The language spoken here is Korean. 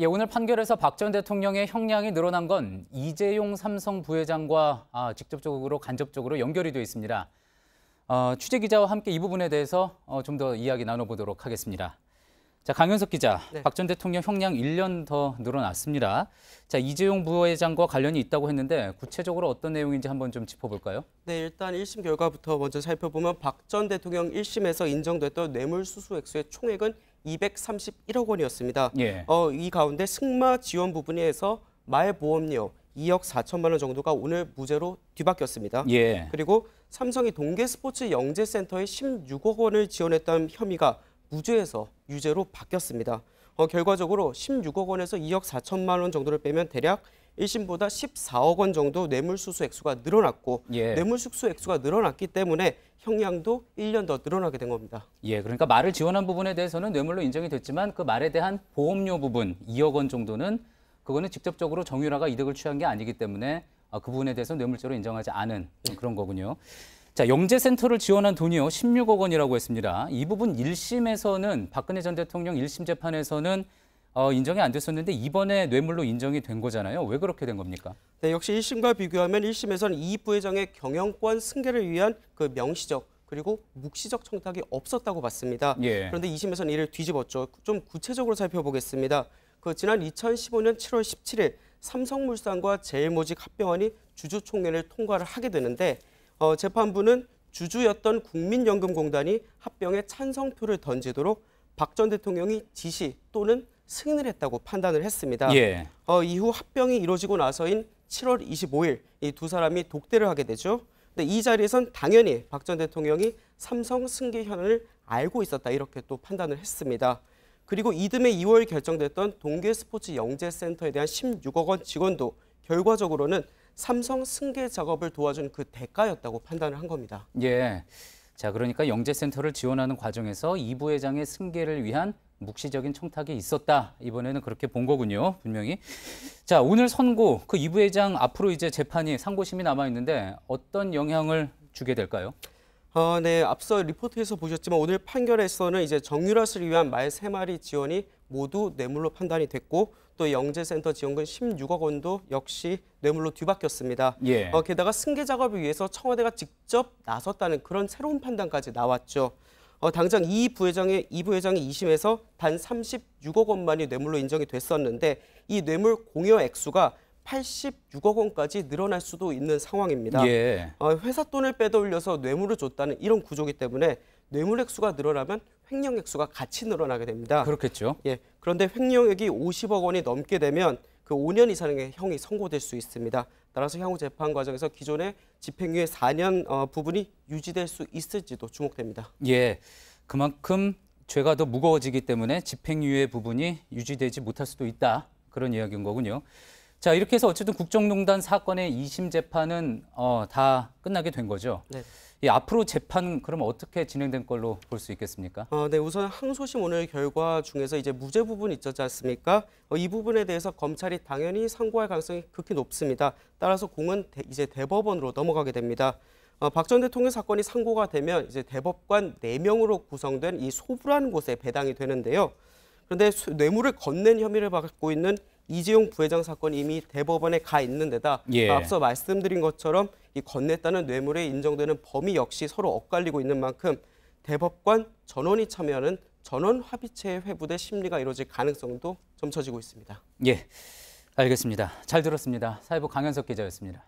예, 오늘 판결에서 박 전 대통령의 형량이 늘어난 건 이재용 삼성 부회장과 직접적으로 간접적으로 연결이 되어 있습니다. 취재 기자와 함께 이 부분에 대해서 좀 더 이야기 나눠보도록 하겠습니다. 자, 강현석 기자, 네. 박 전 대통령 형량 1년 더 늘어났습니다. 자, 이재용 부회장과 관련이 있다고 했는데 구체적으로 어떤 내용인지 한번 좀 짚어볼까요? 네, 일단 1심 결과부터 먼저 살펴보면 박 전 대통령 1심에서 인정됐던 뇌물수수 액수의 총액은 231억 원이었습니다. 예. 이 가운데 승마 지원 부분에 해서 말보험료 2억 4천만 원 정도가 오늘 무죄로 뒤바뀌었습니다. 예. 그리고 삼성이 동계스포츠 영재센터에 16억 원을 지원했던 혐의가 무죄에서 유죄로 바뀌었습니다. 결과적으로 16억 원에서 2억 4천만 원 정도를 빼면 대략 1심보다 14억 원 정도 뇌물수수 액수가 늘어났고 예. 뇌물수수 액수가 늘어났기 때문에 형량도 1년 더 늘어나게 된 겁니다. 예, 그러니까 말을 지원한 부분에 대해서는 뇌물로 인정이 됐지만 그 말에 대한 보험료 부분 2억 원 정도는 그거는 직접적으로 정유라가 이득을 취한 게 아니기 때문에 그 부분에 대해서 뇌물죄로 인정하지 않은 그런 거군요. 자, 영재센터를 지원한 돈이요 16억 원이라고 했습니다. 이 부분 1심에서는 박근혜 전 대통령 1심 재판에서는 인정이 안 됐었는데 이번에 뇌물로 인정이 된 거잖아요. 왜 그렇게 된 겁니까? 네, 역시 1심과 비교하면 1심에서는 이 부회장의 경영권 승계를 위한 그 명시적 그리고 묵시적 청탁이 없었다고 봤습니다. 예. 그런데 2심에서는 이를 뒤집었죠. 좀 구체적으로 살펴보겠습니다. 지난 2015년 7월 17일 삼성물산과 제일모직 합병안이 주주총회를 통과를 하게 되는데 재판부는 주주였던 국민연금공단이 합병에 찬성표를 던지도록 박 전 대통령이 지시 또는 승인을 했다고 판단을 했습니다. 예. 이후 합병이 이루어지고 나서인 7월 25일 이 두 사람이 독대를 하게 되죠. 근데 이 자리에선 당연히 박 전 대통령이 삼성 승계 현안을 알고 있었다 이렇게 또 판단을 했습니다. 그리고 이듬해 2월 결정됐던 동계스포츠 영재센터에 대한 16억 원 지원도 결과적으로는 삼성 승계 작업을 도와준 그 대가였다고 판단을 한 겁니다. 예. 자, 그러니까 영재센터를 지원하는 과정에서 이 부회장의 승계를 위한 묵시적인 청탁이 있었다. 이번에는 그렇게 본 거군요, 분명히. 자, 오늘 선고, 그 이 부회장 앞으로 이제 재판이 상고심이 남아 있는데 어떤 영향을 주게 될까요? 네, 앞서 리포트에서 보셨지만 오늘 판결에서는 이제 정유라를 위한 말 3마리 지원이 모두 뇌물로 판단이 됐고 또 영재센터 지원금 16억 원도 역시 뇌물로 뒤바뀌었습니다. 예. 게다가 승계 작업을 위해서 청와대가 직접 나섰다는 그런 새로운 판단까지 나왔죠. 당장 이 부회장이 2심에서 단 36억 원만이 뇌물로 인정이 됐었는데 이 뇌물 공여 액수가 86억 원까지 늘어날 수도 있는 상황입니다. 예. 회사 돈을 빼돌려서 뇌물을 줬다는 이런 구조이기 때문에 뇌물 액수가 늘어나면 횡령 액수가 같이 늘어나게 됩니다. 그렇겠죠. 예. 그런데 횡령액이 50억 원이 넘게 되면 그 5년 이상의 형이 선고될 수 있습니다. 따라서 향후 재판 과정에서 기존의 집행유예 4년 부분이 유지될 수 있을지도 주목됩니다. 예. 그만큼 죄가 더 무거워지기 때문에 집행유예 부분이 유지되지 못할 수도 있다. 그런 이야기인 거군요. 자, 이렇게 해서 어쨌든 국정농단 사건의 2심 재판은 다 끝나게 된 거죠. 네. 앞으로 재판 그럼 어떻게 진행된 걸로 볼 수 있겠습니까? 네, 우선 항소심 오늘 결과 중에서 이제 무죄 부분이 있었지 않습니까? 이 부분에 대해서 검찰이 당연히 상고할 가능성이 극히 높습니다. 따라서 공은 이제 대법원으로 넘어가게 됩니다. 박 전 대통령 사건이 상고가 되면 이제 대법관 4명으로 구성된 이 소부라는 곳에 배당이 되는데요. 그런데 뇌물을 건넨 혐의를 받고 있는 이재용 부회장 사건이 이미 대법원에 가 있는 데다 예. 앞서 말씀드린 것처럼 이 건넸다는 뇌물에 인정되는 범위 역시 서로 엇갈리고 있는 만큼 대법관 전원이 참여하는 전원 합의체의 회부될 심리가 이루어질 가능성도 점쳐지고 있습니다. 예, 알겠습니다. 잘 들었습니다. 사회부 강현석 기자였습니다.